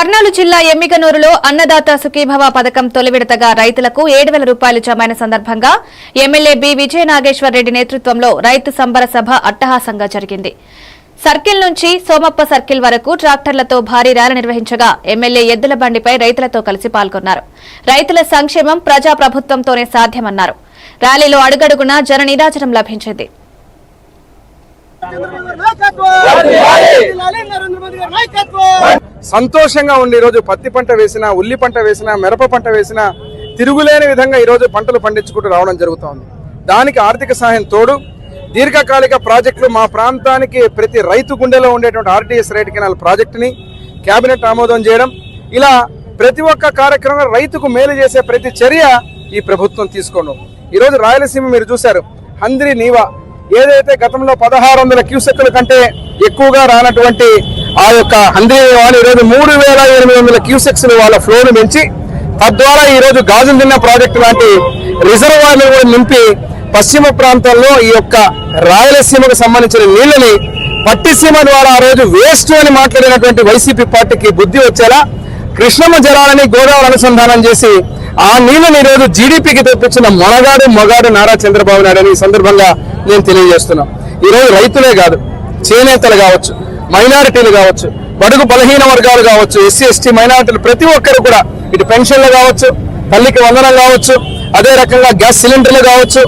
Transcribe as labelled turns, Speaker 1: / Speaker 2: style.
Speaker 1: కర్నూలు జిల్లా ఎమ్మిగనూరులో అన్నదాత సుఖీభవ పథకం తొలి విడతగా రైతులకు 7,000 రూపాయలు జమైన సందర్భంగా ఎమ్మెల్యే బి విజయనాగేశ్వర్ రెడ్డి నేతృత్వంలో రైతు సంబర సభ అట్టహాసంగా జరిగింది. సర్కిల్ నుంచి సోమప్ప సర్కిల్ వరకు ట్రాక్టర్లతో భారీ ర్యాలీ నిర్వహించగా ఎమ్మెల్యే ఎద్దుల బండిపై రైతులతో కలిసి పాల్గొన్నారు. రైతుల సంక్షేమం ప్రజాప్రభుత్వంతోనే సాధ్యమన్నారు. ర్యాలీలో అడుగడుగునా జన నీరాజనం లభించింది.
Speaker 2: సంతోషంగా ఉండి ఈరోజు పత్తి పంట వేసినా, ఉల్లి పంట వేసినా, మిరప పంట వేసినా తిరుగులేని విధంగా ఈరోజు పంటలు పండించుకుంటూ రావడం జరుగుతోంది. దానికి ఆర్థిక సహాయం తోడు దీర్ఘకాలిక ప్రాజెక్టులు మా ప్రాంతానికి ప్రతి రైతు గుండెలో ఉండేటువంటి ఆర్టీఎస్ రైట్ కెనాల్ ప్రాజెక్టుని కేబినెట్ ఆమోదం చేయడం, ఇలా ప్రతి ఒక్క కార్యక్రమం రైతుకు మేలు చేసే ప్రతి చర్య ఈ ప్రభుత్వం తీసుకోవడం. ఈరోజు రాయలసీమ మీరు చూశారు, హంద్రి నీవా ఏదైతే గతంలో 1600 క్యూసెక్కుల కంటే ఎక్కువగా రానటువంటి ఆ యొక్క హంద్రి నీవాని ఈరోజు 3,800 క్యూసెక్స్ వాళ్ళ ఫ్లోను పెంచి తద్వారా ఈరోజు గాజుల్దిన్న ప్రాజెక్టు లాంటి రిజర్వాయర్లు కూడా నింపి పశ్చిమ ప్రాంతాల్లో ఈ యొక్క రాయలసీమకు సంబంధించిన నీళ్లని పట్టిసీమ ద్వారా ఆ రోజు వేస్ట్ అని మాట్లాడినటువంటి వైసీపీ పార్టీకి బుద్ధి వచ్చేలా కృష్ణమ్మ జలాలని గోదావరి అనుసంధానం చేసి ఆ నీళ్ళని ఈరోజు జీడీపీకి తెప్పించిన మొగాడు నారా చంద్రబాబు నాయుడు అని ఈ సందర్భంగా నేను తెలియజేస్తున్నాను. ఈరోజు రైతులే కాదు, చేనేతలు కావచ్చు, మైనారిటీలు కావచ్చు, బడుగు బలహీన వర్గాలు కావచ్చు, ఎస్సీ ఎస్టీ మైనారిటీలు ప్రతి ఒక్కరు కూడా ఇటు పెన్షన్లు కావచ్చు, తల్లికి వందనం కావచ్చు, అదే రకంగా గ్యాస్ సిలిండర్లు కావచ్చు,